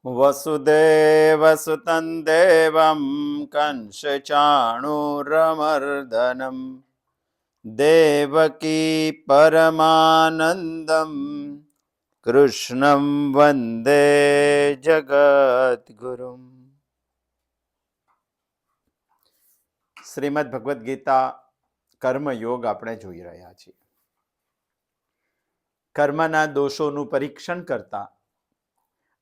વસુદેવસુતં દેવં કંસચાણૂરમર્દનમ દેવકી પરમાનંદમ કૃષ્ણં વંદે જગદ્ગુરુમ. શ્રીમદ ભગવદ્ ગીતા કર્મયોગ આપણે જોઈ રહ્યા છીએ. કર્મના દોષોનું પરીક્ષણ કરતા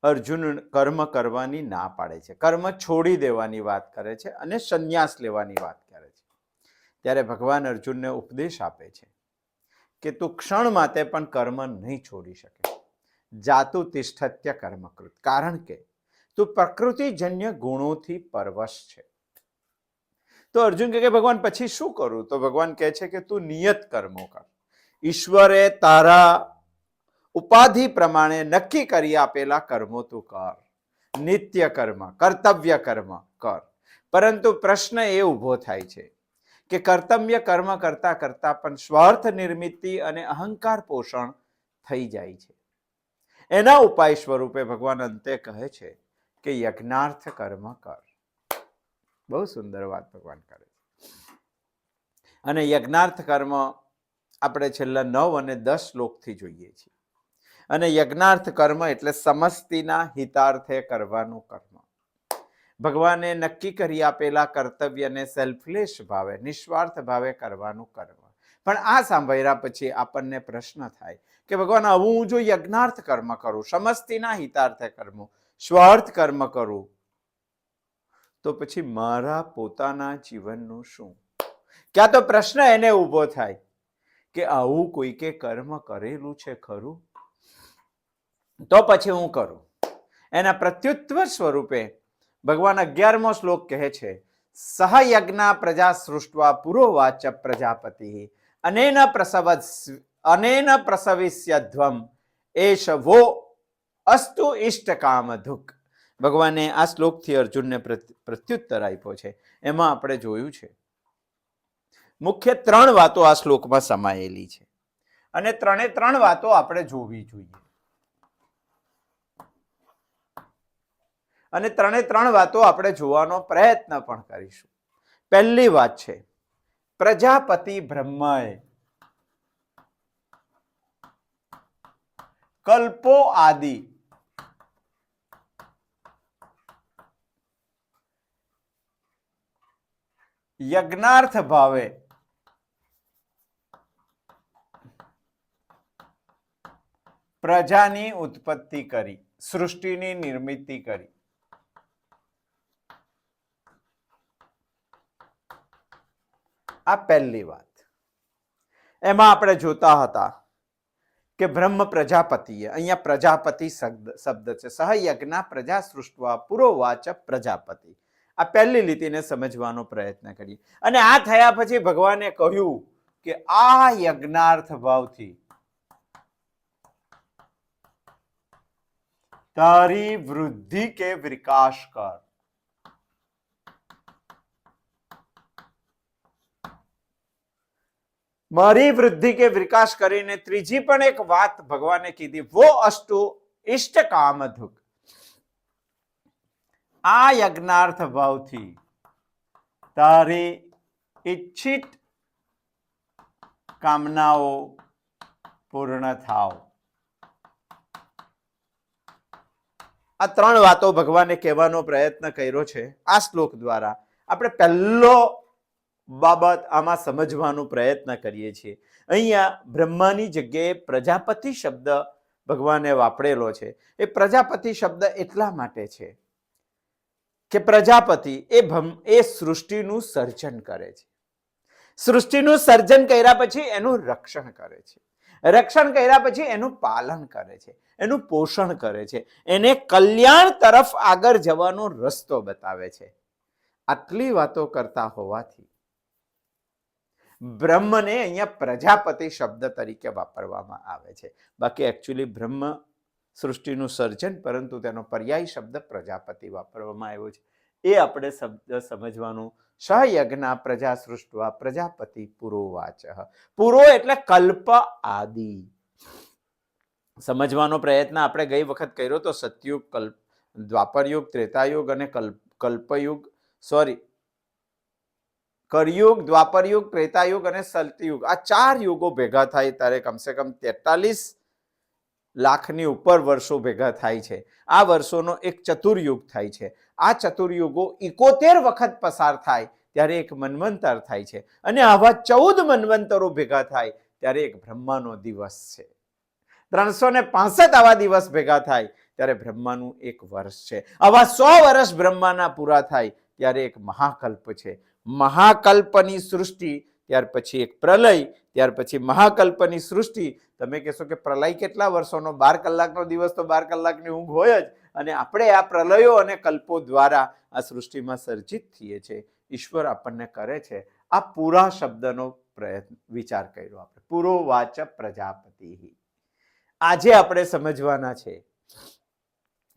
અર્જુન કર્મ કરવાની ના પાડે છે, કર્મ છોડી દેવાની વાત કરે છે અને સંન્યાસ લેવાની વાત કરે છે. ત્યારે ભગવાન અર્જુનને ઉપદેશ આપે છે કે તું ક્ષણ માટે પણ કર્મ નહીં છોડી શકે. જાતુ તિષ્ઠત્ય કર્મકૃત, કારણ કે તું પ્રકૃતિજન્ય ગુણોથી પરવશ છે. તો અર્જુન કહે કે ભગવાન પછી શું કરું? તો ભગવાન કહે છે કે તું નિયત કર્મો કર. ઈશ્વરે તારા ઉપાધિ પ્રમાણે નક્કી કરી આપેલા કર્મો તું કર. નિત્ય કર્મ, કર્તવ્ય કર્મ કર. પરંતુ પ્રશ્ન એ ઉભો થાય છે કે કર્તવ્ય કર્મ કરતા કરતા પણ સ્વાર્થ નિર્મિતિ અને અહંકાર પોષણ થઈ જાય છે. એના ઉપાય સ્વરૂપે ભગવાન અંતે કહે છે કે યજ્ઞાર્થ કર્મ કર. બહુ સુંદર વાત ભગવાન કરે છે. અને યજ્ઞાર્થ કર્મ આપણે છેલ્લા 9 અને 10 શ્લોકથી જોઈએ છીએ. અને યજ્ઞાર્થ કર્મ એટલે સમસ્તીના હિતાર્થે કરવાનું કર્મ. ભગવાને નક્કી કરી આપેલા કર્તવ્યને સેલ્ફલેસ ભાવે, નિસ્વાર્થ ભાવે કરવાનું કર્મ. પણ આ સાંભળ્યા પછી આપણને પ્રશ્ન થાય કે ભગવાન, આવું હું જો યજ્ઞાર્થ કર્મ કરું, સમસ્તીના હિતાર્થે કર્મ, સ્વાર્થ કર્મ કરું, તો પછી મારા પોતાના જીવનનું શું? ક્યાં તો પ્રશ્ન એને ઉભો થાય કે આવું કોઈકે કર્મ કરેલું છે ખરું? તો પછી હું કરું. એના પ્રત્યુત્તર સ્વરૂપે ભગવાન 11મો શ્લોક કહે છે, સહયજ્ઞા પ્રજા સૃષ્ટવા પુરોવાચ પ્રજાપતિ અનેન પ્રસવિષ્યધ્વમ એષ વો અસ્તુ ઇષ્ટકામ ધુક. ભગવાને આ શ્લોકથી અર્જુનને પ્રત્યુત્તર આપ્યો છે. એમાં આપણે જોયું છે મુખ્ય 3 વાતો આ શ્લોકમાં સમાયેલી છે અને 3 વાતો આપણે જોવી જોઈએ. અને 3 વાતો આપણે જોવાનો પ્રયત્ન પણ કરીશું. પહેલી વાત છે, પ્રજાપતિ બ્રહ્માએ કલ્પો આદિ યજ્ઞાર્થ ભાવે પ્રજાની ઉત્પત્તિ કરી, સૃષ્ટિની નિર્મિતિ કરી. આ પહેલી વાત. એમાં આપણે જોતા હતા કે બ્રહ્મ પ્રજાપતિએ, અહીંયા પ્રજાપતિ શબ્દ છે, સહયજ્ઞા પ્રજા સૃષ્ટવા પુરોવાચ પ્રજાપતિ. આ પહેલી લીટીને સમજવાનો પ્રયત્ન કરીએ. અને આ થયા પછી ભગવાને કહ્યું કે આ યજ્ઞાર્થ ભાવથી તારી વૃદ્ધિ કે વિકાસ કર. મારી વૃદ્ધિ કે વિકાસ કરીને ત્રીજી પણ એક વાત ભગવાને કીધી, વો અસ્તુ ઇષ્ટ કામ ધુક. આ યજ્ઞાર્થ ભાવથી તારી ઈચ્છિત કામનાઓ પૂર્ણ થાવ. આ 3 વાતો ભગવાને કહેવાનો પ્રયત્ન કર્યો છે આ શ્લોક દ્વારા. આપણે પહેલો બાબત આમાં સમજવાનો પ્રયત્ન કરીએ છીએ. અહીંયા બ્રહ્માની જગ્યાએ પ્રજાપતિ શબ્દ ભગવાને વાપરેલો છે. એ પ્રજાપતિ શબ્દ એટલા માટે છે કે પ્રજાપતિ એ સૃષ્ટિનું સર્જન કરે છે. સૃષ્ટિનું સર્જન કર્યા પછી એનું રક્ષણ કરે છે. રક્ષણ કર્યા પછી એનું પાલન કરે છે, એનું પોષણ કરે છે, એને કલ્યાણ તરફ આગળ જવાનો રસ્તો બતાવે છે. આટલી વાતો કરતા હોવાથી બ્રહ્મને અહીંયા પ્રજાપતિ શબ્દ તરીકે વાપરવામાં આવે છે. બાકી એકચ્યુઅલી બ્રહ્મ સૃષ્ટિનું સર્જન, પરંતુ તેનો પર્યાય શબ્દ પ્રજાપતિ વાપરવામાં આવ્યો છે. એ આપણે શબ્દ સમજવાનું. સહયજ્ઞા પ્રજા સૃષ્ટવા પ્રજાપતિ પુરોવાચ. પુરો એટલે કલ્પ આદિ. સમજવાનો પ્રયત્ન આપણે ગઈ વખત કર્યો તો સતયુગ, દ્વાપરયુગ, ત્રેતાયુગ અને કલ્પયુગ, કરયુગ, દ્વાપરયુગ, ત્રેતાયુગ અને સતયુગ, આ 4 યુગો ભેગા થાય ત્યારે કમસે કમ 43 લાખની ઉપર વર્ષો ભેગા થાય છે. આ વર્ષોનો એક ચતુર્યુગ થાય છે. આ ચતુર્યુગો 71 વખત પસાર થાય ત્યારે એક મન્વંતર થાય છે. અને આવા 14 મન્વંતરો ભેગા થાય ત્યારે એક બ્રહ્માનો દિવસ છે. 365 આવા દિવસ ભેગા થાય ત્યારે બ્રહ્માનું એક વર્ષ છે. આવા 100 વર્ષ બ્રહ્માના પૂરા થાય ત્યારે એક મહાકલ્પ છે. મહાકલ્પની સૃષ્ટિ, ત્યાર પછી એક પ્રલય, ત્યાર પછી મહાકલ્પની સૃષ્ટિ. તમે કહેશો કે પ્રલય કેટલા વર્ષોનો? 12 કલાકનો દિવસ તો 12 કલાકની ઊંઘ હોય જ. અને આપણે આ પ્રલયો અને કલ્પો દ્વારા આ સૃષ્ટિમાં સર્જિત થઈએ છીએ. ઈશ્વર આપણને કરે છે. આ પૂરા શબ્દનો વિચાર કર્યો આપણે. પુરોવાચ પ્રજાપતિ. આજે આપણે સમજવાના છે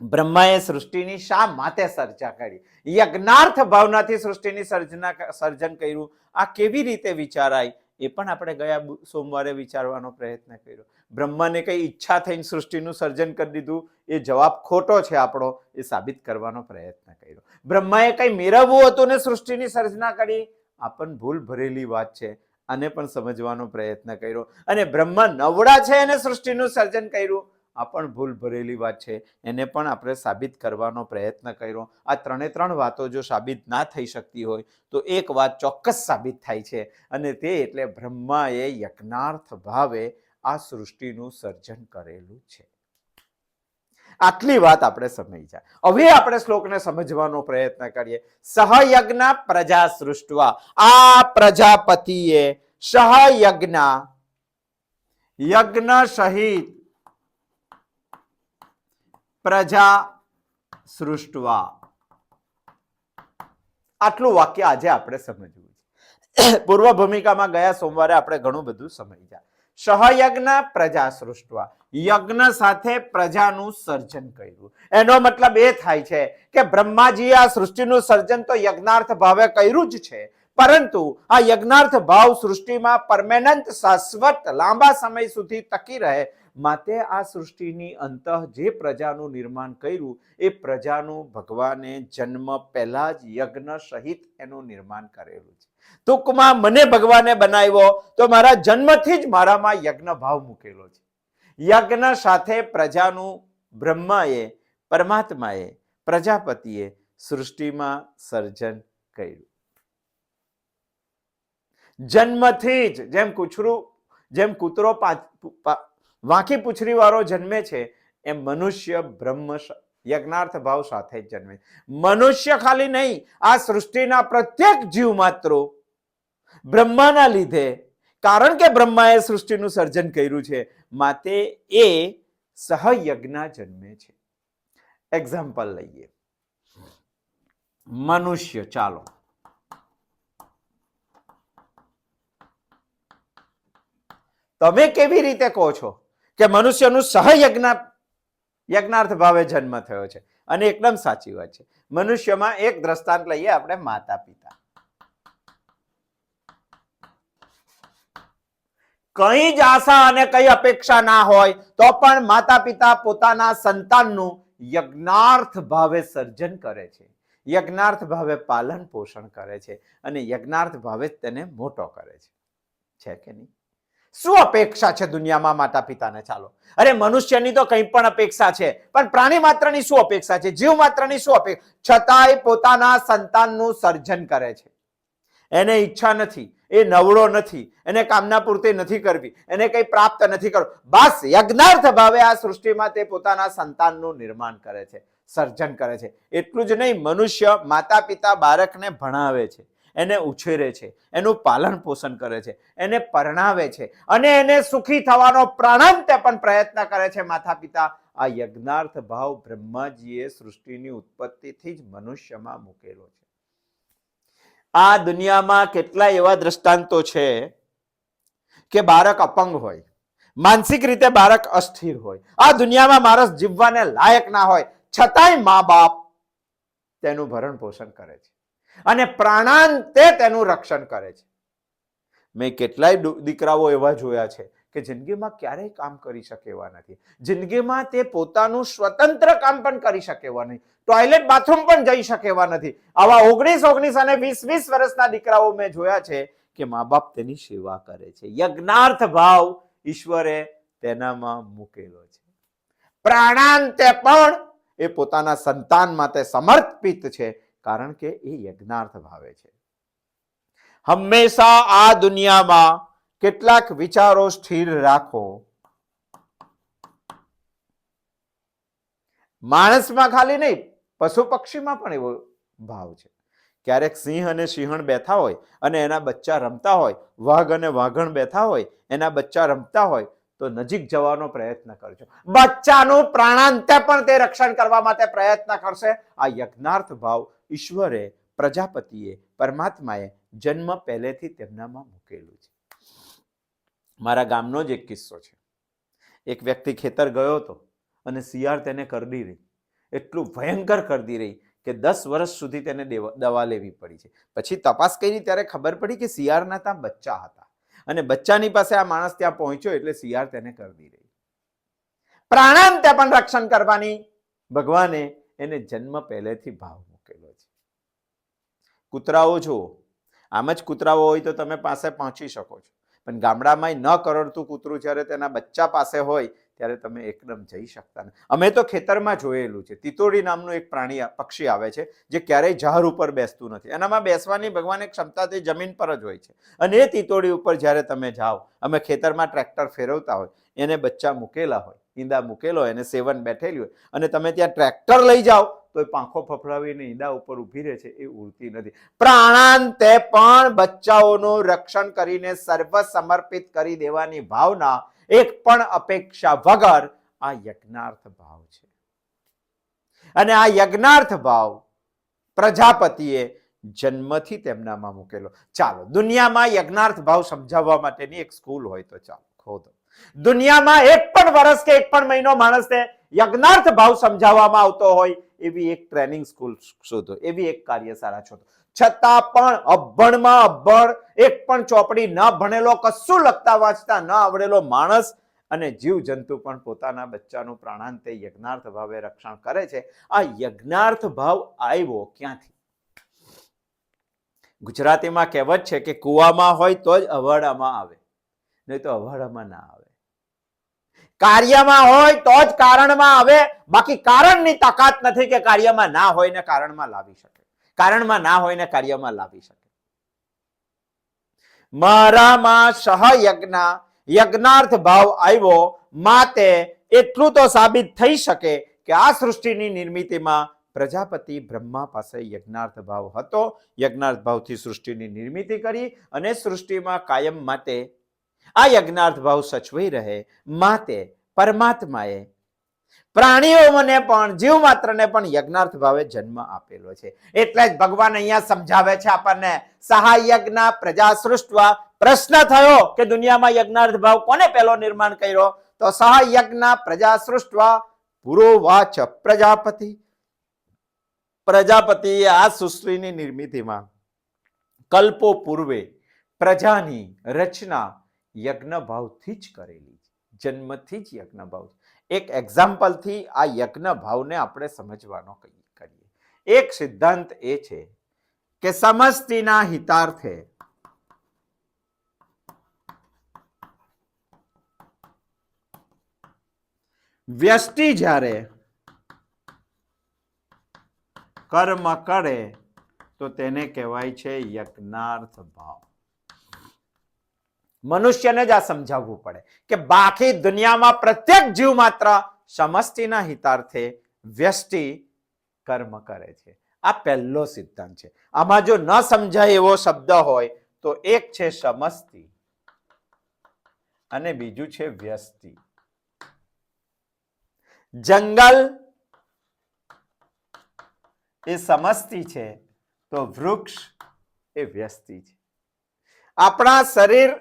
બ્રહ્માએ સૃષ્ટિની શા માટે સર્જા કરી, યજ્ઞાર્થ ભાવનાથી સૃષ્ટિની સર્જન કર્યું. આ કેવી રીતે વિચારાય એ પણ આપણે ગયા સોમવારે વિચારવાનો પ્રયત્ન કર્યો. બ્રહ્માને કઈ ઈચ્છા થઈને સૃષ્ટિનું સર્જન કરી દીધું એ જવાબ ખોટો છે આપણો, એ સાબિત કરવાનો પ્રયત્ન કર્યો. બ્રહ્માએ કઈ મેળવવું હતું ને સૃષ્ટિની સર્જના કરી, આ પણ ભૂલ ભરેલી વાત છે. આને પણ સમજવાનો પ્રયત્ન કર્યો. અને બ્રહ્મા નવડા છે અને સૃષ્ટિનું સર્જન કર્યું, આ પણ ભૂલ ભરેલી વાત છે. એને પણ આપણે સાબિત કરવાનો પ્રયત્ન કર્યો. આ 3 વાતો જો સાબિત ના થઈ શકતી હોય તો એક વાત ચોક્કસ સાબિત થાય છે, અને તે એટલે બ્રહ્માએ યજ્ઞાર્થ ભાવે આ સૃષ્ટિનું સર્જન કરેલું છે. આટલી વાત આપણે સમજ્યા. હવે આપણે શ્લોકને સમજવાનો પ્રયત્ન કરીએ. સહયજ્ઞ પ્રજા સૃષ્ટવા. આ પ્રજાપતિએ સહયજ્ઞ, યજ્ઞ સહિત પ્રજા સૃષ્ટવા. આટલું વાક્ય આજે આપણે સમજવું છે. પૂર્વ ભૂમિકામાં ગયા સોમવારે આપણે ઘણું બધું સમજ્યા. સહયજ્ઞ પ્રજા સૃષ્ટવા, યજ્ઞ સાથે પ્રજાનું સર્જન કર્યું. એનો મતલબ એ થાય છે કે બ્રહ્માજીએ આ સૃષ્ટિનું સર્જન તો યજ્ઞાર્થ ભાવે કર્યું જ છે, પરંતુ આ યજ્ઞાર્થ ભાવ સૃષ્ટિમાં પરમેનન્ટ, શાશ્વત, લાંબા સમય સુધી ટકી રહે માટે આ સૃષ્ટિની અંતઃ જે પ્રજાનું નિર્માણ કર્યું એ પ્રજાનું ભગવાને જન્મ પહેલા જ યજ્ઞ સહિત એનું નિર્માણ કરેલું છે. ટૂંકમાં મને ભગવાને બનાવ્યો તો મારા જન્મથી જ મારામાં યજ્ઞ ભાવ મૂકેલો છે. યજ્ઞ સાથે પ્રજાનું બ્રહ્માએ, પરમાત્માએ, પ્રજાપતિએ સૃષ્ટિમાં સર્જન કર્યું. જન્મથી જ જેમ કૂતરો વાંકી પૂંછડી વાળો જન્મે છે એમ મનુષ્ય બ્રહ્મ યજ્ઞાર્થ ભાવ સાથે જ જન્મે. મનુષ્ય ખાલી નહીં, આ સૃષ્ટિના પ્રત્યેક જીવ માત્રો બ્રહ્માના લીધે, કારણ કે બ્રહ્માએ સૃષ્ટિનું સર્જન કર્યું છે માટે એ સહયજ્ઞ જન્મે છે. એક્ઝામ્પલ લઈએ. મનુષ્ય, ચાલો તમે કેવી રીતે કહો છો કે મનુષ્યનું યજ્ઞાર્થ ભાવે જન્મ થયો છે? અને એકદમ સાચી વાત છે. મનુષ્યમાં એક દ્રષ્ટાંત લઈએ આપણે, માતા પિતા. કઈ જ આશા અને કઈ અપેક્ષા ના હોય તો પણ માતા પિતા પોતાના સંતાનનું યજ્ઞાર્થ ભાવે સર્જન કરે છે, યજ્ઞાર્થ ભાવે પાલન પોષણ કરે છે અને યજ્ઞાર્થ ભાવે તેને મોટો કરે છે કે નહીં? શું અપેક્ષા છે દુનિયામાં માતા પિતાને? ચાલો, અરે મનુષ્યની તો કંઈ પણ અપેક્ષા છે, પણ પ્રાણી માત્રની શું અપેક્ષા છે? જીવ માત્રની શું અપેક્ષા? છતાંય પોતાના સંતાનનું સર્જન કરે છે. એને ઈચ્છા નથી, એ નવળો નથી, એને કામના પૂર્તિ નથી કરવી, એને કંઈ પ્રાપ્ત નથી કરવું, બસ યજ્ઞાર્થ ભાવે આ સૃષ્ટિમાં તે પોતાના સંતાનનું નિર્માણ કરે છે, સર્જન કરે છે. એટલું જ નહીં, મનુષ્ય, માતા પિતા બાળકને ભણાવે છે, એને ઉછેરે છે, એનું પાલન પોષણ કરે છે, એને પરણાવે છે અને એને સુખી થવાનો પ્રાણાંતે પણ પ્રયત્ન કરે છે માતા પિતા. આ યજ્ઞાર્થ ભાવ બ્રહ્માજીએ સૃષ્ટિની ઉત્પત્તિથી જ મનુષ્યમાં મૂકેલો છે. આ દુનિયામાં કેટલાય એવા દ્રષ્ટાંતો છે કે બાળક અપંગ હોય, માનસિક રીતે બાળક અસ્થિર હોય, આ દુનિયામાં માણસ જીવવાને લાયક ના હોય, છતાંય મા બાપ તેનું ભરણ પોષણ કરે છે અને પ્રાણાંતે તેનું રક્ષણ કરે છે. મેં કેટલાય દીકરાઓ એવા જોયા છે કે જિંદગીમાં ક્યારેય કામ કરી શકે એવા નથી. જિંદગીમાં તે પોતાનું સ્વતંત્ર કામ પણ કરી શકે એવા નહીં, ટોયલેટ બાથરૂમ પણ જઈ શકે એવા નથી. આવા 19 અને 20 વર્ષના દીકરાઓ મેં જોયા છે કે મા બાપ તેની સેવા કરે છે. યજ્ઞાર્થ ભાવ ઈશ્વરે તેનામાં મૂકેલો છે. પ્રાણાંતે પણ એ પોતાના સંતાન માટે સમર્પિત છે, કારણ કે એ યજ્ઞાર્થ ભાવે છે. હંમેશા આ દુનિયામાં કેટલાક વિચારો સ્થિર રાખો. માણસમાં ખાલી નહીં, પશુ પક્ષીમાં પણ એવો ભાવ છે. ક્યારેક સિંહ અને સિંહણ બેઠા હોય અને એના બચ્ચા રમતા હોય, વાઘ અને વાઘણ બેઠા હોય, એના બચ્ચા રમતા હોય, તો નજીક જવાનો પ્રયત્ન કરજો. બચ્ચાનું પ્રાણાંતે પણ તે રક્ષણ કરવા માટે પ્રયત્ન કરશે. આ યજ્ઞાર્થ ભાવ ઈશ્વરે, પ્રજાપતિએ, પરમાત્માએ જન્મ પહેલેથી તેમનામાં મૂકેલું છે. મારા ગામનો જ એક કિસ્સો છે. એક વ્યક્તિ ખેતર ગયો હતો અને શિયાળ તેને કરડી રહી, એટલું ભયંકર કરડી રહી કે 10 વર્ષ સુધી તેને દવા લેવી પડી છે. પછી તપાસ કરી ત્યારે ખબર પડી કે શિયાળના ત્યાં બચ્ચા હતા અને બચ્ચાની પાસે આ માણસ ત્યાં પહોંચ્યો એટલે શિયાળ તેને કરડી રહી. પ્રાણાંતે પણ રક્ષણ કરવાની ભગવાને એને જન્મ પહેલેથી ભાવ મૂકેલો છે. કૂતરાઓ જુઓ, આમ જ કૂતરાઓ હોય તો તમે પાસે પહોંચી શકો છો, પણ ગામડામાં ન કરડતું કૂતરું જ્યારે તેના બચ્ચા પાસે હોય ત્યારે તમે એકદમ જઈ શકતા નથી. અમે તો ખેતરમાં જોયેલું છે. તીતોડી નામનું એક પ્રાણી પક્ષી આવે છે જે ક્યારેય ઝાડ ઉપર બેસતું નથી. એનામાં બેસવાની ભગવાને ક્ષમતા તે જમીન પર જ હોય છે. અને એ તીતોડી ઉપર જ્યારે તમે જાઓ, અમે ખેતરમાં ટ્રેક્ટર ફેરવતા હોય, એને બચ્ચા મૂકેલા હોય, ઈંડા મૂકેલો હોય, એને સેવન બેઠેલી હોય, અને તમે ત્યાં ટ્રેક્ટર લઈ જાઓ તો એ પાંખો ફફડાવીને ઈંડા ઉપર ઉભી રહે છે, એ ઉડતી નથી. પ્રાણાંતે પણ બચ્ચાઓનું રક્ષણ કરીને સર્વ સમર્પિત કરી દેવાની ભાવના, એક પણ અપેક્ષા વગર, આ યજ્ઞાર્થ ભાવ છે. અને આ યજ્ઞાર્થ ભાવ પ્રજાપતિએ જન્મથી તેમનામાં મૂકેલો. ચાલો, દુનિયામાં યજ્ઞાર્થ ભાવ સમજાવવા માટેની એક સ્કૂલ હોય તો ચાલો ખોદો. દુનિયામાં એક પણ વર્ષ કે એક પણ મહિનો માણસને યજ્ઞાર્થ ભાવ સમજાવવામાં આવતો હોય એવી એક ટ્રેનિંગ સ્કૂલ શોધો, એવી એક કાર્યશાળા શોધો. છતાં પણ અભણમાં અભણ, એક પણ ચોપડી ન ભણેલો, કશું લખતા વાંચતા ન આવડેલો માણસ અને જીવ જંતુ પણ પોતાના બચ્ચાનું પ્રાણાંતે યજ્ઞાર્થ ભાવે રક્ષણ કરે છે. આ યજ્ઞાર્થ ભાવ આવ્યો ક્યાંથી? ગુજરાતીમાં કહેવત છે કે કુવામાં હોય તો જ અવાડામાં આવે, નહીં તો અવાડામાં ના આવે. કાર્યમાં હોય તો જ કારણમાં આવે, બાકી કારણની તાકાત નથી કે કાર્યમાં ના હોય ને કારણમાં લાવી શકે, કારણમાં ના હોય ને કાર્યમાં લાવી શકે. મારામાં સહયજ્ઞ યજ્ઞાર્થ ભાવ આવ્યો, માટે એટલું તો સાબિત થઈ શકે કે આ સૃષ્ટિની નિર્મિતિમાં પ્રજાપતિ બ્રહ્મા પાસે યજ્ઞાર્થ ભાવ હતો. યજ્ઞાર્થ ભાવથી સૃષ્ટિની નિર્મિતિ કરી અને સૃષ્ટિમાં કાયમ માટે આ યજ્ઞાર્થ ભાવ સચવાઈ રહે માટે પરમાત્માએ પ્રાણીઓને પણ, જીવ માત્રને પણ યજ્ઞાર્થ ભાવે જન્મ આપેલો છે. એટલે જ ભગવાન અહીંયા સમજાવે છે આપણને, સહાયજ્ઞ પ્રજા સૃષ્ટવા. પ્રશ્ન થયો કે દુનિયામાં યજ્ઞાર્થ ભાવ કોને પહેલો નિર્માણ કર્યો? તો સહાયજ્ઞ પ્રજા સૃષ્ટવા પુરોવાચ પ્રજાપતિ. પ્રજાપતિએ આ સૃષ્ટિની નિર્મિતિમાં કલ્પો પૂર્વે પ્રજાની રચના યજ્ઞ ભાવથી જ કરેલી છે, જન્મથી જ યજ્ઞ ભાવ. એક એક્ઝામ્પલથી આ યજ્ઞ ભાવને આપણે સમજવાનો કરીએ. એક સિદ્ધાંત એ છે કે સમષ્ટિના હિતાર્થે વ્યષ્ટિ જ્યારે કર્મ કરે તો તેને કહેવાય છે યજ્ઞાર્થ ભાવ. મનુષ્યને જ આ સમજાવવું પડે કે બાકી દુનિયામાં પ્રત્યેક જીવ માત્ર સમષ્ટિના હિતાર્થે વ્યષ્ટિ કર્મ કરે છે. આ પહેલો સિદ્ધાંત છે. આમાં જો ન સમજાય એવો શબ્દ હોય તો એક છે સમષ્ટિ અને બીજું છે વ્યષ્ટિ. જંગલ એ સમષ્ટિ છે તો વૃક્ષ એ વ્યષ્ટિ છે. આપણા શરીર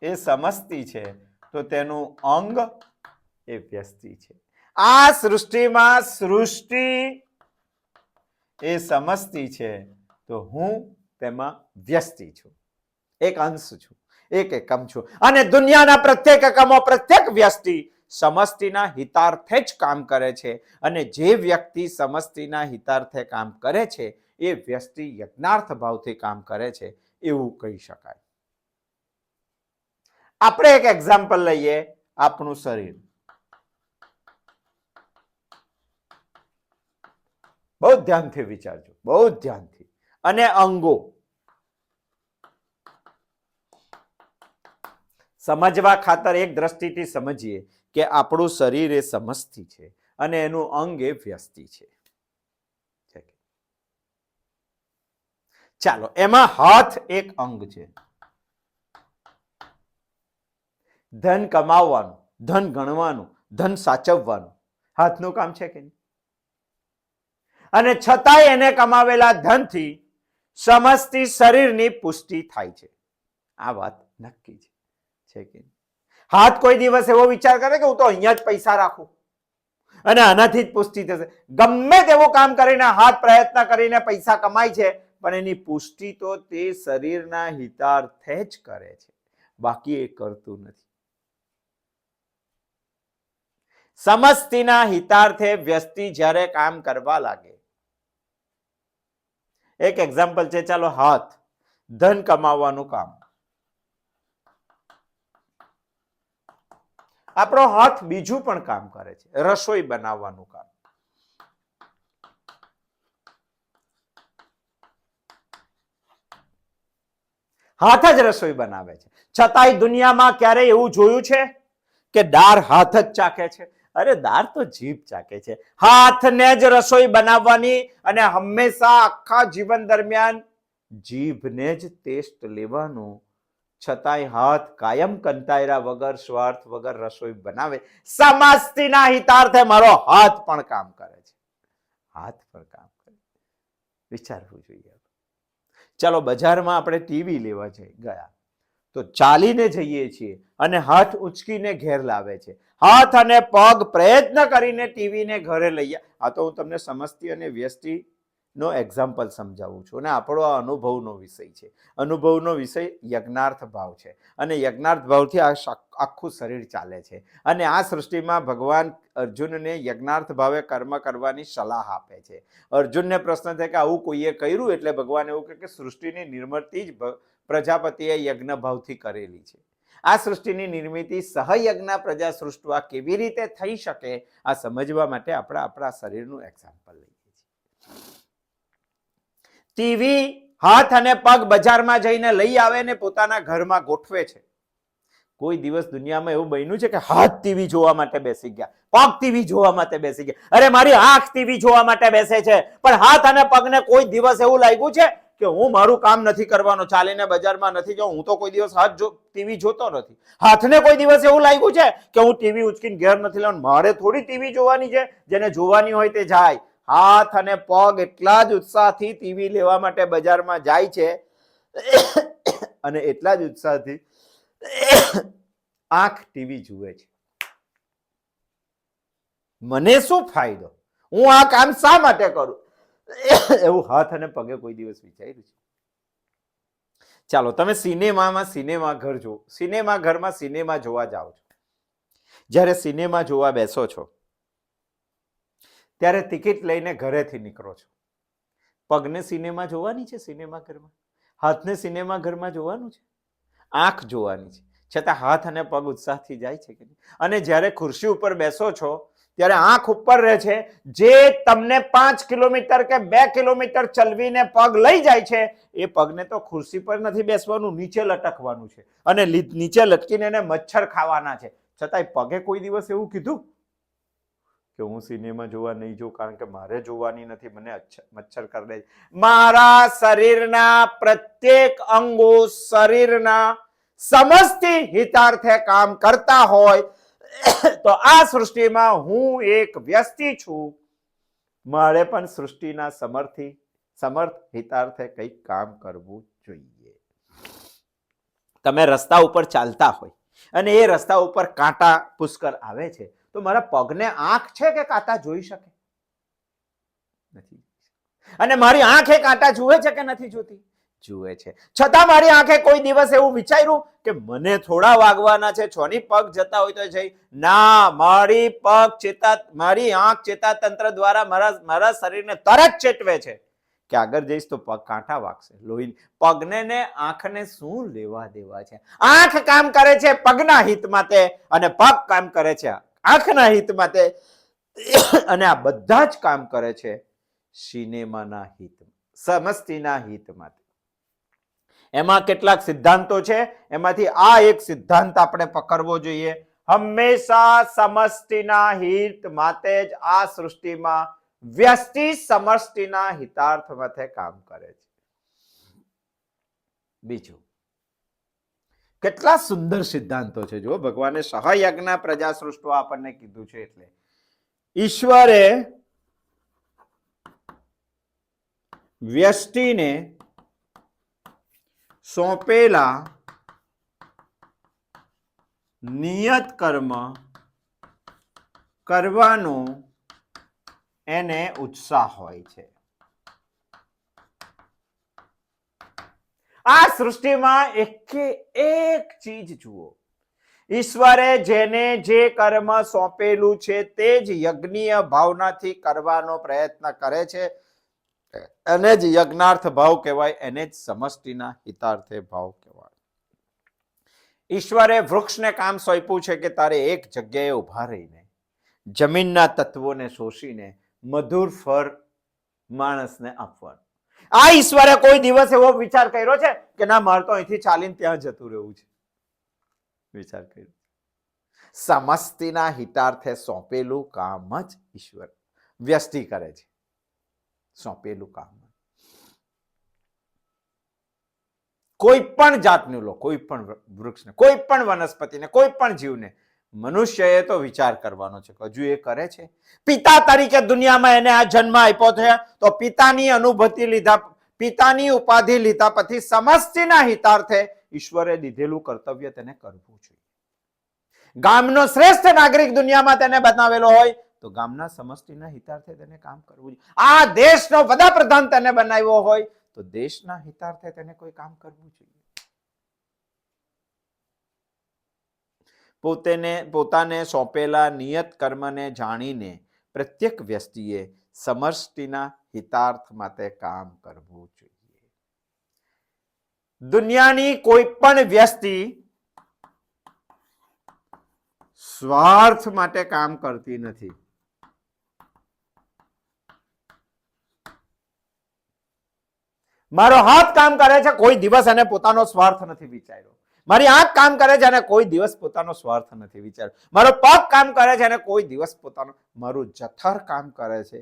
એ સમષ્ટિ છે તો તેનું અંગ એ વ્યષ્ટિ છે. આ સૃષ્ટિમાં સૃષ્ટિ એ સમષ્ટિ છે તો હું તેમાં વ્યષ્ટિ છું, એક અંશ છું. એક એકમ છું અને દુનિયાના પ્રત્યેક એકમો પ્રત્યેક વ્યક્તિ સમષ્ટિના હિતાર્થે જ કામ કરે છે અને જે વ્યક્તિ સમષ્ટિના હિતાર્થે કામ કરે છે એ વ્યક્તિ યજ્ઞાર્થ ભાવથી કામ કરે છે એવું કહી શકાય. આપણે એક એક્ઝામ્પલ લઈએ, આપણું શરીર. બહુ ધ્યાનથી વિચારજો, બહુ ધ્યાનથી. અને અંગો સમજવા ખાતર એક દ્રષ્ટિથી સમજીએ કે આપણું શરીર એ સમષ્ટિ છે અને એનું અંગ એ વ્યષ્ટિ છે. ચાલો, એમાં હાથ એક અંગ છે. ધન કમાવવાનું, ધન ગણવાનું, ધન સાચવવાનું હાથનું કામ છે કે નહીં? અને છતાંય એને કમાવેલા ધનથી સમષ્ટિ શરીરની પુષ્ટિ થાય છે. આ વાત નક્કી છે કે નહીં? હાથ કોઈ દિવસ એવો વિચાર કરે કે હું તો અહીંયા જ પૈસા રાખું અને આનાથી જ પુષ્ટિ થશે. ગમે તેવું કામ કરીને હાથ પ્રયત્ન કરીને પૈસા કમાય છે, પણ એની પુષ્ટિ તો તે શરીરના હિતાર્થે જ કરે છે, બાકી એ કરતું નથી. સમષ્ટિના હિતાર્થે વ્યક્તિ જ્યારે કામ કરવા લાગે, એક એક્ઝામ્પલ છે, ચાલો હાથ ધન કમાવાનું કામ. આપણો હાથ બીજું પણ કામ કરે છે, રસોઈ બનાવવાનું કામ. હાથ જ રસોઈ બનાવે છે, છતાંય દુનિયામાં ક્યારે એવું જોયું છે કે દાળ હાથ જ ચાખે છે? અરે દાળ તો જીભ ચાકે છે. હાથને જ રસોઈ બનાવવાની અને હંમેશા આખા જીવન દરમિયાન જીભને જ ટેસ્ટ લેવાનું, છતાંય હાથ કાયમ કંટાળ્યા વગર સ્વાર્થ વગર રસોઈ બનાવે. સમષ્ટિના હિતાર્થે મારો હાથ પણ કામ કરે છે, હાથ પણ કામ કરે. વિચારવું જોઈએ. ચાલો, બજારમાં આપણે ટીવી લેવા ગયા તો ચાલીને જઈએ છીએ અને હાથ ઉચકીને ઘેર લાવે છે. હાથ અને પગ પ્રયત્ન કરીને ટીવીને ઘરે લઈએ. આ તો હું તમને સમષ્ટિ અને વ્યષ્ટિ નો એક્ઝામ્પલ સમજાવું છું અને આપણો આ અનુભવનો વિષય છે. અનુભવનો વિષય યજ્ઞાર્થ ભાવ છે અને યજ્ઞાર્થ ભાવથી આખું શરીર ચાલે છે. અને આ સૃષ્ટિમાં ભગવાન અર્જુનને યજ્ઞાર્થ ભાવે કર્મ કરવાની સલાહ આપે છે. અર્જુનને પ્રશ્ન થાય કે આવું કોઈએ કર્યું? એટલે ભગવાન એવું કહે કે સૃષ્ટિની નિર્મિતિ જ પ્રજાપતિએ યજ્ઞ ભાવથી કરેલી છે. આ સૃષ્ટિની નિર્મિતિ સહયજ્ઞ પ્રજા સૃષ્ટવા કેવી રીતે થઈ શકે, આ સમજવા માટે આપણે આપણા શરીરનું એક્ઝામ્પલ લઈએ છીએ. ટીવી હાથ અને પગ બજારમાં જઈને લઈ આવે ને પોતાના ઘરમાં ગોઠવે છે. કોઈ દિવસ દુનિયામાં એવું બન્યું છે કે હાથ ટીવી જોવા માટે બેસી ગયા, પગ ટીવી જોવા માટે બેસી ગયા? અરે મારી આંખ ટીવી જોવા માટે બેસે છે, પણ હાથ અને પગને કોઈ દિવસ એવું લાગ્યું છે કે હું મારું કામ નથી કરવાનો, ચાલીને બજારમાં નથી જાઉં, હું તો કોઈ દિવસ ટીવી જોતો નથી? હાથને કોઈ દિવસ એવું લાગ્યું છે કે હું ટીવી ઉચકીને ઘેર નથી લાવવાનું, મારે થોડી ટીવી જોવાની છે? જેને જોવાની હોય તે જાય. હાથ અને પગ એટલા જ ઉત્સાહથી ટીવી લેવા માટે બજારમાં જાય છે અને એટલા જ ઉત્સાહથી આંખ ટીવી જુએ છે. મને શું ફાયદો? હું આ કામ શા માટે કરું? એવું હાથ અને પગે કોઈ દિવસ વિચાર્યું છે? ચાલો, તમે સિનેમા ઘર જો, સિનેમા ઘરમાં સિનેમા જોવા જાઓ છો. જ્યારે સિનેમા જોવા બેસો છો ત્યારે ટિકિટ લઈને ઘરેથી નીકળો છો. પગને સિનેમા જોવાની છે સિનેમા ઘરમાં, હાથને સિનેમા ઘરમાં જોવાનું છે, આંખ જોવાની છે, છતાં હાથ અને પગ ઉત્સાહથી જાય છે કે નહીં? અને જ્યારે ખુરશી ઉપર બેસો છો ત્યારે આંખ ઉપર રહે છે. જે તમને 5 કિલોમીટર કે 2 કિલોમીટર ચલવીને પગ લઈ જાય છે, એ પગને તો ખુરશી પર નથી બેસવાનું, નીચે લટકવાનું છે અને નીચે લટકીને એને મચ્છર ખાવાના છે. છતાંય પગે કોઈ દિવસ એવું કીધું કે હું સિનેમા જોવા નહીં જોઉં કારણ કે મારે જોવાની નથી, મને મચ્છર કરડે? મારા શરીરના પ્રત્યેક અંગો શરીરના સમષ્ટિ હિતાર્થે કામ કરતા હોય તો આ સૃષ્ટિમાં હું એક વ્યક્તિ છું, મારે પણ સૃષ્ટિના સમર્થ હિતાર્થે કંઈક કામ કરવું જોઈએ. તમે રસ્તા ઉપર ચાલતા હોય અને એ રસ્તા ઉપર કાંટા પુષ્કળ આવે છે, તો મારા પગને આંખ છે કે કાંટા જોઈ શકે? નથી. અને મારી આંખ એ કાંટા જુએ છે કે નથી જોતી? જુએ છે. છતાં મારી આંખે કોઈ દિવસ એવું વિચાર્યું કે મને થોડા વાગવાના છે, 6 ની પગ જતા હોય તો જઈ ના, મારી આંખ ચેતાતંત્ર દ્વારા મારા શરીરને તરત ચેતવે છે કે આગળ જઈશ તો પગ કાંઠા વાગશે. લોહી પગને ને આંખને શું લેવા દેવા છે? આંખ કામ કરે છે પગના હિત માટે અને પગ કામ કરે છે આંખના હિત માટે, અને આ બધા જ કામ કરે છે સિનેમાના હિત, સમષ્ટિના હિત માટે. એમાં કેટલાક સિદ્ધાંતો છે, એમાંથી આ એક સિદ્ધાંત આપણે પકડવો જોઈએ. હંમેશા સમષ્ટિના હિત માટે જ આ સૃષ્ટિમાં વ્યષ્ટિ સમષ્ટિના હિતાર્થ માટે કામ કરે છે. બીજું, કેટલા સુંદર સિદ્ધાંતો છે. જો ભગવાને સહયજ્ઞ પ્રજા સૃષ્ટવા આપણને કીધું છે, એટલે ઈશ્વરે વ્યષ્ટિને સોંપેલા નિયત કર્મ કરવાનો એને ઉત્સાહ હોય છે. આ સૃષ્ટિમાં એક ચીજ જુઓ, ઈશ્વરે જેને જે કર્મ સોંપેલું છે તે જ યજ્ઞીય ભાવનાથી કરવાનો પ્રયત્ન કરે છે, એને જ યજ્ઞાર્થ ભાવ કહેવાય, એને જ સમષ્ટિના હિતાર્થે ભાવ કહેવાય. ઈશ્વરે વૃક્ષને કામ સોંપ્યું છે કે તારે એક જગ્યાએ ઉભા રહીને જમીનના તત્વોને શોષીને મધુર ફળ માણસને આપવાનું. આ ઈશ્વરે કોઈ દિવસ એવો વિચાર કર્યો છે કે ના, મારે તો અહીંથી ચાલીને ત્યાં જતું રહેવું છે? વિચાર કર્યો? સમષ્ટિના હિતાર્થે સોંપેલું કામ જ ઈશ્વર વ્યષ્ટિ કરે છે. સોંપેલું કામ કોઈ પણ જાતનું લો, કોઈ પણ વૃક્ષને, કોઈ પણ વનસ્પતિને, કોઈ પણ જીવને, મનુષ્યએ તો વિચાર કરવાનો છે. હજુ એ કરે છે? પિતા તરીકે દુનિયામાં એને આ જન્મ આપ્યો છે, તો પિતાની અનુભૂતિ લીધા, પિતાની ઉપાધિ લીધા પછી સમષ્ટિના હિતાર્થે ઈશ્વરે દીધેલું કર્તવ્ય તેને કરવું જોઈએ. ગામનો શ્રેષ્ઠ નાગરિક દુનિયામાં તેને બનાવેલો હોય તો ગામના સમષ્ટિના હિતાર્થે તેને કામ કરવું જોઈએ. આ દેશનો વડાપ્રધાન તેને બનાવ્યો હોય તો દેશના હિતાર્થે તેને કોઈ કામ કરવું જોઈએ. પોતાને સોંપેલા નિયત કર્મને જાણીને પ્રત્યેક વ્યક્તિએ સમષ્ટિના હિતાર્થ માટે કામ કરવું જોઈએ. દુનિયાની કોઈ પણ વ્યક્તિ સ્વાર્થ માટે કામ કરતી નથી. મારો હાથ કામ કરે છે, કોઈ દિવસ એને પોતાનો સ્વાર્થ નથી વિચાર્યો. મારી આંખ કામ કરે છે અને કોઈ દિવસ પોતાનો સ્વાર્થ નથી વિચાર્યો. મારો પગ કામ કરે છે અને કોઈ દિવસ પોતાનો, મારું જઠર કામ કરે છે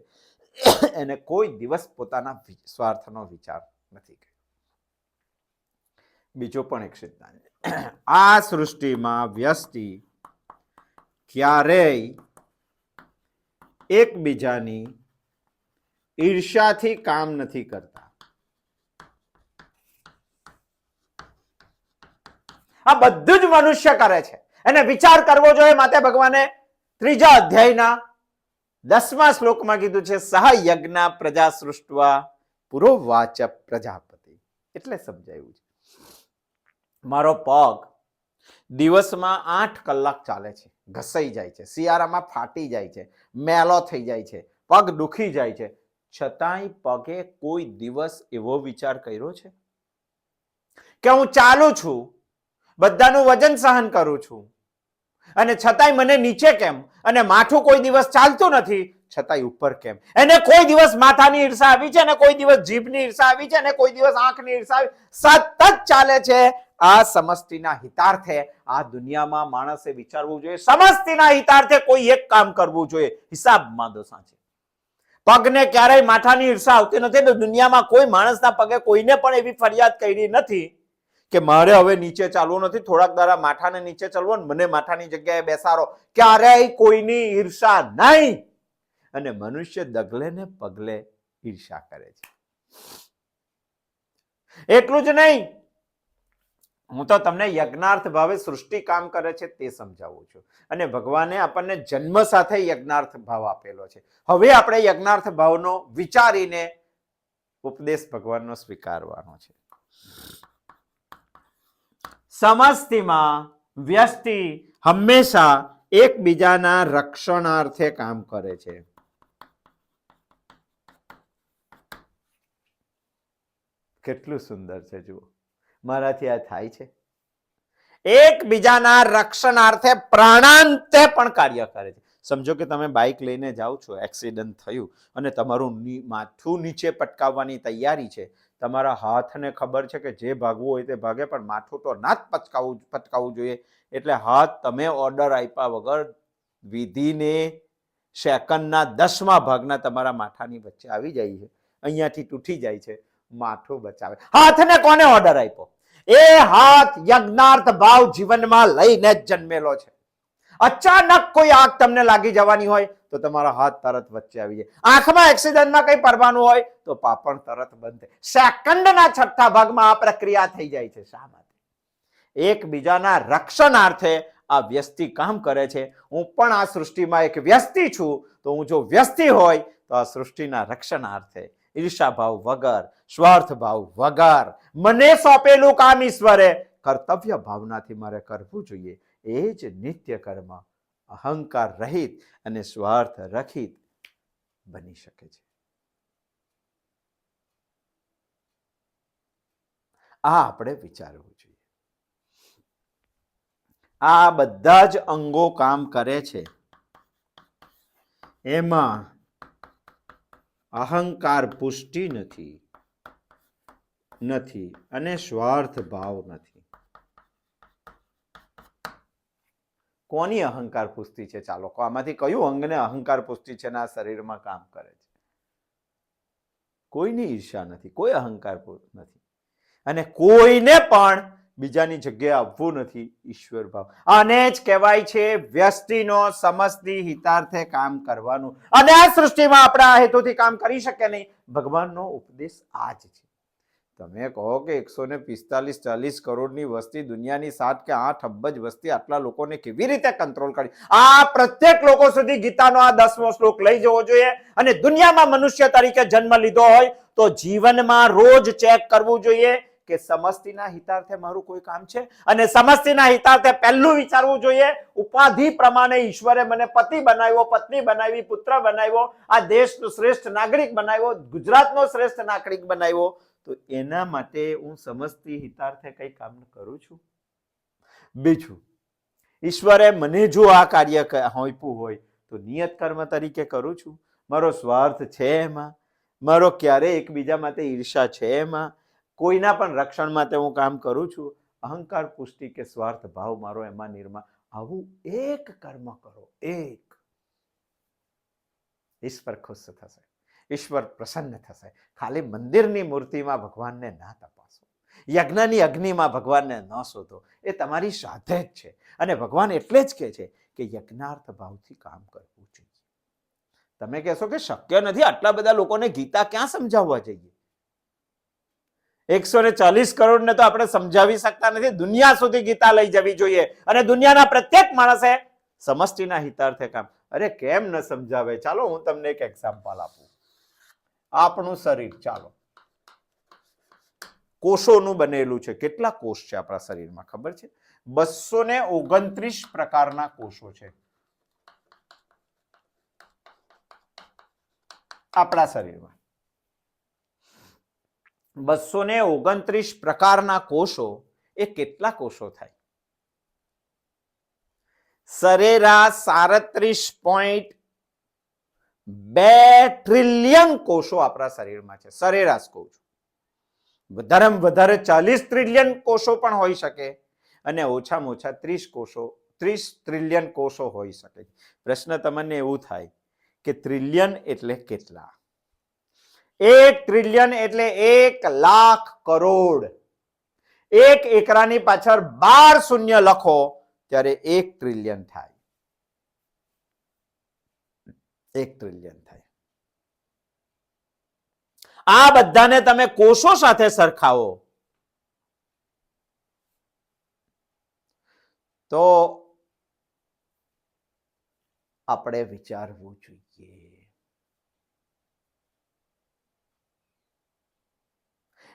એને કોઈ દિવસ પોતાના સ્વાર્થનો વિચાર નથી કર્યો. બીજો પણ એક સિદ્ધાંત, આ સૃષ્ટિમાં વ્યષ્ટિ ક્યારેય એકબીજાની ઈર્ષ્યાથી કામ નથી કરતા. આ બધું જ મનુષ્ય કરે છે, એને વિચાર કરવો જોઈએ. માટે ભગવાને 3જા અધ્યાયના 10મા શ્લોકમાં કીધું છે, સહયજ્ઞ પ્રજા સૃષ્ટવા પુરોવાચ પ્રજાપતિ. એટલે સમજાયું છે, મારો પગ દિવસમાં 8 કલાક ચાલે છે, ઘસાઈ જાય છે, શિયાળામાં ફાટી જાય છે, મેલો થઈ જાય છે, પગ દુખી જાય છે, છતાંય પગે કોઈ દિવસ એવો વિચાર કર્યો છે કે હું ચાલું છું, બધાનું વજન સહન કરું છું, અને છતાંય મને નીચે કેમ? અને માથું કોઈ દિવસ ચાલતું નથી, છતાંય ઉપર કેમ? એને કોઈ દિવસ માથાની ઈર્ષા આવી છે, અને કોઈ દિવસ જીભની ઈર્ષા આવી છે, અને કોઈ દિવસ આંખની ઈર્ષા આવી, સતત ચાલે છે. આ સમષ્ટિના હિતાર્થે આ દુનિયામાં માણસે વિચારવું જોઈએ. સમષ્ટિના હિતાર્થે કોઈ એક કામ કરવું જોઈએ. હિસાબમાં દો સાચે. પગને ક્યારેય માથાની ઈર્ષા આવતી નથી. તો દુનિયામાં કોઈ માણસના પગે કોઈને પણ એવી ફરિયાદ કરી નથી કે મારે હવે નીચે ચાલવું નથી, થોડાક દાડા માથાને નીચે ચાલવું, મને માથાની જગ્યાએ બેસાડો. ક્યારેય કોઈની ઈર્ષા નહીં. અને મનુષ્ય ડગલે ને પગલે ઈર્ષા કરે છે. એટલું જ નહીં, હું તો તમને યજ્ઞાર્થ ભાવે સૃષ્ટિ કામ કરે છે તે સમજાવું છું. અને ભગવાને આપણને જન્મ સાથે યજ્ઞાર્થ ભાવ આપેલો છે. હવે આપણે યજ્ઞાર્થ ભાવનો વિચારીને ઉપદેશ ભગવાનનો સ્વીકારવાનો છે. સમષ્ટિમાં વ્યષ્ટિ હંમેશા એકબીજાના રક્ષણાર્થે કામ કરે છે. કેટલું સુંદર છે જુઓ. મારાથી આ થાય છે? એકબીજાના રક્ષણાર્થે પ્રાણાંતે પણ કાર્ય કરે છે. સમજો કે તમે બાઇક લઈને જાઓ છો, એક્સિડન્ટ થયું અને તમારું માથું નીચે પટકાવવાની તૈયારી છે. તમારા હાથને ખબર છે કે જે ભાગવું હોય તે ભાગે, પણ માથું તો ના જ પટકાવવું જોઈએ. એટલે હાથ તમે ઓર્ડર આપ્યા વગર વિધિને સેકન્ડના 10મા ભાગના તમારા માથાની વચ્ચે આવી જાય છે, અહીંયાથી તૂટી જાય છે, માથું બચાવે. હાથને કોને ઓર્ડર આપ્યો? એ હાથ યજ્ઞાર્થ ભાવ જીવનમાં લઈને જ જન્મેલો છે. અચાનક કોઈ આગ તમને લાગી જવાની હોય તો તમારા હાથ તરત વચ્ચે આવી જાય. આંખમાં એક્સિડન્ટમાં કઈ પડવાનું હોય તો પાપણ તરત બંધ થાય. સેકન્ડના 6થા ભાગમાં આ પ્રક્રિયા થઈ જાય છે. શા માટે? એકબીજાના રક્ષણાર્થે આ વ્યસ્તિ કામ કરે છે. હું પણ આ સૃષ્ટિમાં એક વ્યસ્તિ છું. તો હું જો વ્યસ્તિ હોય તો આ સૃષ્ટિના રક્ષણાર્થે ઈર્ષા ભાવ વગર, સ્વાર્થ ભાવ વગર, મને સોંપેલું કામ ઈશ્વરે કર્તવ્ય ભાવનાથી મારે કરવું જોઈએ. એ જ નિત્ય કર્મ અહંકાર રહિત અને સ્વાર્થ રહિત બની શકે છે. આ આપણે વિચારવું જોઈએ. આ બધા જ અંગો કામ કરે છે. એમાં અહંકાર પુષ્ટિ નથી અને સ્વાર્થ ભાવ નથી. કોની અહંકાર પુષ્ટિ છે? ચાલો, આમાંથી કયું અંગને અહંકાર પુષ્ટિ છે ને આ શરીરમાં કામ કરે છે? કોઈની ઈર્ષા નથી, કોઈ અહંકાર નથી, અને કોઈને પણ બીજાની જગ્યાએ આવવું નથી. ઈશ્વર ભાવ. આને જ કહેવાય છે વ્યષ્ટિનો સમષ્ટિ હિતાર્થે કામ કરવાનું. અને આ સૃષ્ટિમાં આપણે આ હેતુથી કામ કરી શકીએ નહીં. ભગવાનનો ઉપદેશ આ જ છે. તમે કહો કે 145-40 કરોડની વસ્તી, દુનિયાની 7 કે 8 અબજ વસ્તી, આટલા લોકોને કેવી રીતે કંટ્રોલ કરી? આ પ્રત્યેક લોકો સુધી ગીતાનો આ 10મો શ્લોક લઈ જવો જોઈએ. અને દુનિયામાં મનુષ્ય તરીકે જન્મ લીધો હોય તો જીવનમાં રોજ ચેક કરવું જોઈએ કે સમષ્ટિના હિતાર્થે મારું કોઈ કામ છે. અને સમષ્ટિના હિતાર્થે પહેલું વિચારવું જોઈએ, ઉપાધિ પ્રમાણે ઈશ્વરે મને પતિ બનાવ્યો, પત્ની બનાવી, પુત્ર બનાવ્યો, આ દેશનો શ્રેષ્ઠ નાગરિક બનાવ્યો, ગુજરાતનો શ્રેષ્ઠ નાગરિક બનાવ્યો, તો એના માટે હું સમષ્ટિ હિતાર્થે કઈ કામ કરું છું? બીજું, ઈશ્વરે મને જો આ કાર્ય આપ્યું હોય તો નિયત કર્મ તરીકે કરું છું? મારો સ્વાર્થ છે એમાં? મારો ક્યારે એકબીજા માટે ઈર્ષા છે એમાં? કોઈના પણ રક્ષણ માટે હું કામ કરું છું? અહંકાર પુષ્ટિ કે સ્વાર્થ ભાવ મારો એમાં નિર્માણ? આવું એક કર્મ કરો, એક. ઈશ્વર ખુશ થશે, ઈશ્વર પ્રસન્ન થશે. ખાલી મંદિરની મૂર્તિમાં ભગવાનને ના તપાસો, યજ્ઞની અગ્નિમાં ભગવાનને ન શોધો. એ તમારી સાથે જ છે. અને ભગવાન એટલે જ કહે છે કે યજ્ઞાર્થ ભાવથી કામ કરવું જોઈએ. તમે કહેશો કે શક્ય નથી, આટલા બધા લોકોને ગીતા ક્યાં સમજાવવા જઈએ? 140 કરોડને તો આપણે સમજાવી શકતા નથી. દુનિયા સુધી ગીતા લઈ જવી જોઈએ. અને દુનિયાના પ્રત્યેક માણસે સમષ્ટિના હિતાર્થે કામ. અરે કેમ ન સમજાવે? ચાલો હું તમને એક એક્ઝામ્પલ આપું. આપણું શરીર, ચાલો, કોષોનું બનેલું છે. કેટલા કોષ છે આપણા શરીરમાં ખબર છે? 229 પ્રકારના કોષો છે આપણા શરીરમાં. 229 પ્રકારના કોષો એ કેટલા કોષો થાય? સરેરાશ 37.2 ટ્રિલિયન કોષો આપણા શરીરમાં છે. સરેરાશ કહું છું. વધારેમાં વધારે 40 ટ્રિલિયન કોષો પણ હોઈ શકે અને ઓછામાં ઓછા 30 ટ્રિલિયન કોષો હોઈ શકે. પ્રશ્ન તમને એવું થાય કે ટ્રિલિયન એટલે કેટલા? 1 ટ્રિલિયન એટલે 1 લાખ કરોડ. એક એકરાની પાછળ 12 શૂન્ય લખો ત્યારે 1 ટ્રિલિયન થાય. 1 ટ્રિલિયન થાય. આ બધાને તમે કોષો સાથે સરખાવો તો આપણે વિચારવું જોઈએ.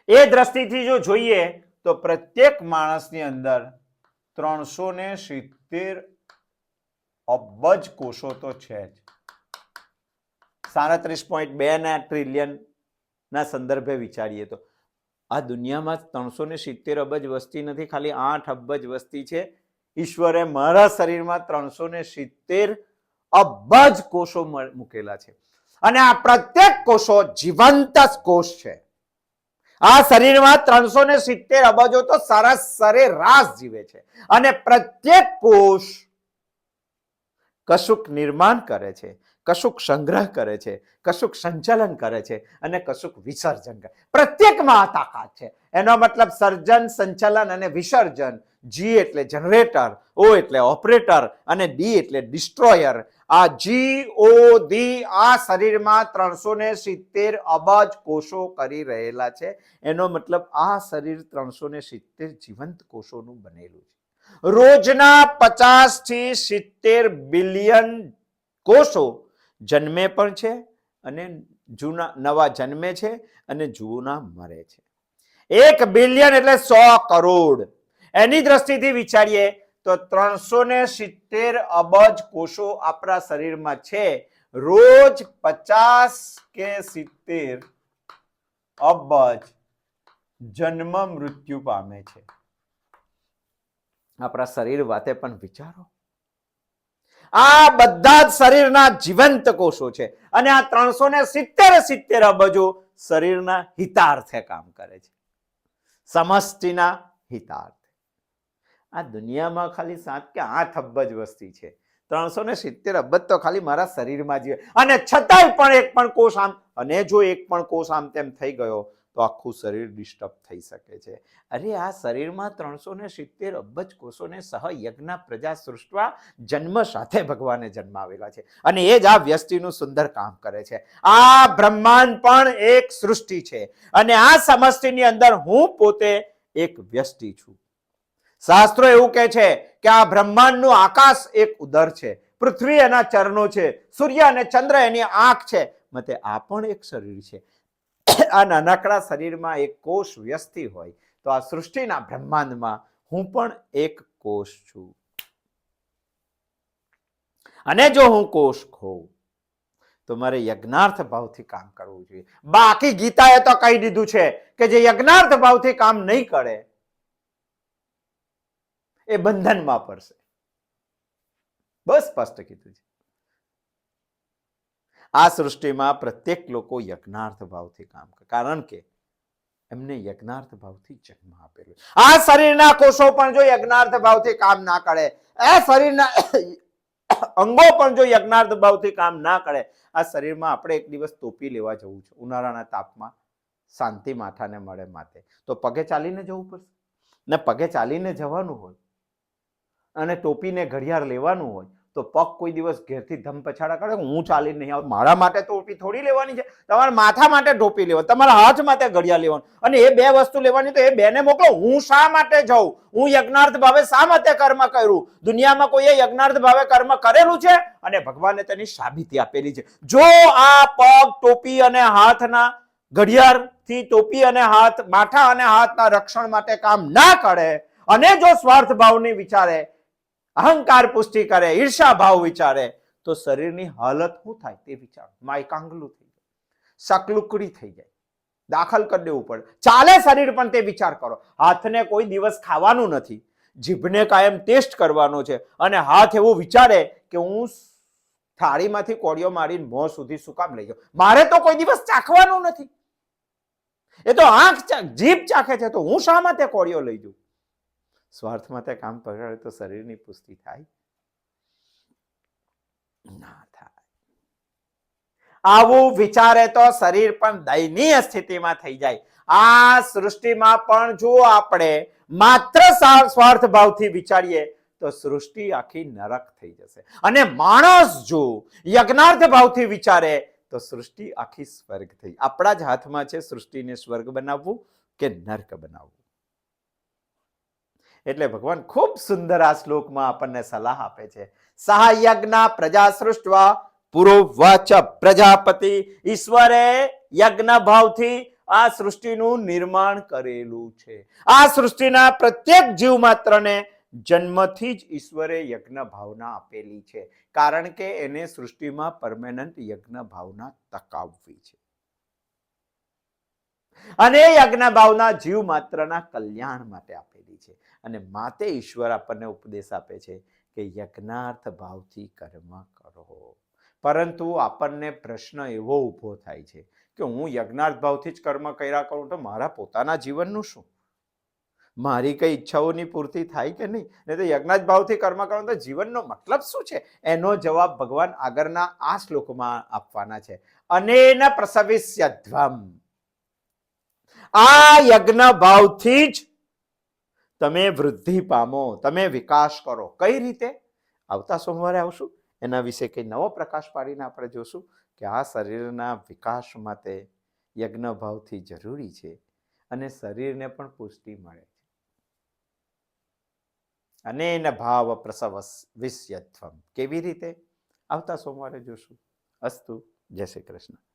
એ દ્રષ્ટિથી જો જોઈએ તો પ્રત્યેક માણસની અંદર 370 અબજ કોષો તો છે જ. 37.2 ના ટ્રિલિયન ના સંદર્ભે વિચારીએ તો આ દુનિયામાં 370 અબજ વસ્તી નથી, ખાલી 8 અબજ વસ્તી છે. ઈશ્વરે મારા શરીરમાં 370 અબજ કોષો મૂકેલા છે અને આ પ્રત્યેક કોષો જીવંત કોષ છે. આ શરીરમાં 370 અબજો તો સરેરાશ જીવે છે અને પ્રત્યેક કોષ કશુંક નિર્માણ કરે છે, કશુંક સંગ્રહ કરે છે, કશુંક સંચાલન કરે છે અને કશુંક વિસર્જન કરે. પ્રત્યેકમાં આ તાકાત છે. એનો મતલબ સર્જન, સંચાલન અને વિસર્જન. જી એટલે જનરેટર, ઓ એટલે ઓપરેટર અને ડી એટલે ડિસ્ટ્રોયર. આ જી ઓ ડી આ શરીરમાં 370 અબજ કોષો કરી રહેલા છે. એનો મતલબ આ શરીર 370 જીવંત કોષોનું બનેલું છે. રોજના 50 થી 70 બિલિયન કોષો જન્મે પણ છે અને નવા જન્મે છે અને જૂના મરે છે. 1 બિલિયન એટલે 100 કરોડ. એની દ્રષ્ટિથી વિચારીએ તો 370 અબજ કોષો આપણા શરીરમાં છે. રોજ 50 કે 70 અબજ જન્મ મૃત્યુ પામે છે. આપણા શરીર વાતે પણ વિચારો. આ બધા જ શરીરના જીવંત કોષો છે અને આ 370 અબજો શરીરના હિતાર્થે કામ કરે છે, સમષ્ટિના હિતાર્થે. આ દુનિયામાં ખાલી 7 કે 8 અબજ વસ્તી છે. 370 અબજ તો ખાલી મારા શરીરમાં જીવે અને છતાંય પણ એક પણ કોષ આમ, અને જો એક પણ કોષ આમ તેમ થઈ ગયો તો આખું શરીર ડિસ્ટર્બ થઈ શકે છે. અરે આ શરીરમાં 370 અબજ કોષોને સહયજ્ઞ પ્રજા સૃષ્ટવા જન્મ સાથે ભગવાને જન્માવેલા છે અને એ જ આ વ્યષ્ટિનું સુંદર કામ કરે છે. આ બ્રહ્માંડ પણ એક સૃષ્ટિ છે અને આ સમષ્ટિની અંદર હું પોતે એક વ્યષ્ટિ છું. શાસ્ત્રો એવું કહે છે કે આ બ્રહ્માંડનું આકાશ એક ઉદર છે, પૃથ્વી એના ચરણો છે, સૂર્ય અને ચંદ્ર એની આંખ છે, મતે આ પણ એક શરીર છે. આ નાનકડા શરીરમાં એક કોષ વ્યસ્તિ હોય તો આ સૃષ્ટિના બ્રહ્માંડમાં હું પણ એક કોષ છું. અને જો હું કોષ હોઉં તો મારે યજ્ઞાર્થ ભાવથી કામ કરવું જોઈએ. બાકી ગીતાએ તો કહી દીધું છે કે જે યજ્ઞાર્થ ભાવથી કામ નહીં કરે એ બંધનમાં પડશે. બસ સ્પષ્ટ કીધું છે. આ સૃષ્ટિમાં પ્રત્યેક લોકો યજ્ઞાર્થ ભાવથી કામ કરે, કારણ કે એમને યજ્ઞાર્થ ભાવથી જન્મ આપેલો. આ શરીરના કોષો પણ જો યજ્ઞાર્થ ભાવથી કામ ના કરે, આ શરીરના અંગો પણ જો યજ્ઞાર્થ ભાવથી કામ ના કરે, આ શરીરમાં આપણે એક દિવસ ટોપી લેવા જવું છે ઉનાળાના તાપમાં, શાંતિ માથાને મળે માટે, તો પગે ચાલીને જવું પડશે ને. પગે ચાલીને જવાનું હોય અને ટોપીને ઘડિયાળ લેવાનું હોય તો પગ કોઈ દિવસ ઘેરથી ધમ પછાડા કરે, હું ચાલીને નહીં આવું, મારા માટે ટોપી થોડી લેવાની છે. તમારા માથા માટે ટોપી લેવાની, તમારા હાથ માટે ઘડિયાળ લેવાનું, અને એ બે વસ્તુ લેવાની તો એ બેને મોકલો. હું શા માટે જાઉં? હું યજ્ઞાર્થ ભાવે શા માટે કર્મ કર્યું? દુનિયામાં કોઈએ યજ્ઞાર્થ ભાવે કર્મ કરેલું છે અને ભગવાને તેની સાબિતી આપેલી છે. જો આ પગ, ટોપી અને હાથના ઘડિયાળથી ટોપી અને હાથ, માથા અને હાથના રક્ષણ માટે કામ ના કરે અને જો સ્વાર્થ ભાવની વિચારે, અહંકાર પુષ્ટિ કરે, ઈર્ષા ભાવ વિચારે, તો શરીરની હાલત શું થાય તે વિચાર. માયકાંગલું થઈ જાય, સકલુકડી થઈ જાય, દાખલ કરી દેવું પડે. ચાલે શરીર પણ તે વિચાર કરો. હાથને કોઈ દિવસ ખાવાનું નથી, જીભને કાયમ ટેસ્ટ કરવાનો છે અને હાથ એવું વિચારે કે હું થાળીમાંથી કોળિયો મારીને મોં સુધી શું કામ લઈ જાઉં? મારે તો કોઈ દિવસ ચાખવાનું નથી. એ તો આંખ જીભ ચાખે છે, તો હું શા માટે કોળિયો લઈ જાઉં? સ્વાર્થ માટે કામ પકડે તો શરીરની પુષ્ટિ થાય ના થાય. આવું વિચારે તો શરીર પણ દયનીય સ્થિતિમાં થઈ જાય. આ સૃષ્ટિમાં પણ જો આપણે માત્ર સ્વાર્થ ભાવથી વિચારીએ તો સૃષ્ટિ આખી નરક થઈ જશે, અને માણસ જો યજ્ઞાર્થ ભાવથી વિચારે તો સૃષ્ટિ આખી સ્વર્ગ થઈ. આપણા જ હાથમાં છે સૃષ્ટિને સ્વર્ગ બનાવવું કે નર્ક બનાવવું. એટલે ભગવાન ખૂબ સુંદર આ શ્લોકમાં આપણને સલાહ આપે છે. સહાયજ્ઞ પ્રજા સૃષ્ટવા પુરોવાચ પ્રજાપતિ. ઈશ્વરે યજ્ઞ ભાવથી આ સૃષ્ટિનું નિર્માણ કરેલું છે. આ સૃષ્ટિના પ્રત્યેક જીવ માત્રને જન્મથી જ ઈશ્વરે યજ્ઞ ભાવના આપેલી છે, કારણ કે એને સૃષ્ટિમાં પરમેનન્ટ યજ્ઞ ભાવના ટકાવવી છે. અને યજ્ઞ ભાવના જીવ માત્રના કલ્યાણ માટે આપેલી છે. અને માટે ઈશ્વર આપણને ઉપદેશ આપે છે કે યજ્ઞાર્થ ભાવથી કર્મ કરો. પરંતુ આપણને પ્રશ્ન એવો ઊભો થાય છે કે હું યજ્ઞાર્થ ભાવથી જ કર્મ કર્યા કરું તો મારા પોતાના જીવનનું શું? મારી કઈ ઈચ્છાઓની પૂર્તિ થાય કે નહીં? નહીં તો યજ્ઞાર્થ ભાવથી કર્મ કરો તો જીવનનો મતલબ શું છે? એનો જવાબ ભગવાન આગળના આ શ્લોકમાં આપવાના છે. અનેન પ્રસવિષ્યધ્વમ. આ યજ્ઞ ભાવથી જ તમે વૃદ્ધિ પામો, તમે વિકાસ કરો. કઈ રીતે? આવતા સોમવારે આવશું, એના વિશે કઈ નવો પ્રકાશ પાડીને આપણે જોશું કે આ શરીરના વિકાસ માટે યજ્ઞ ભાવથી જરૂરી છે અને શરીરને પણ પુષ્ટિ મળે છે. અનેન ભાવ પ્રસવ વિષ્યત્વમ. કેવી રીતે? આવતા સોમવારે જોશું. અસ્તુ. જય શ્રી કૃષ્ણ.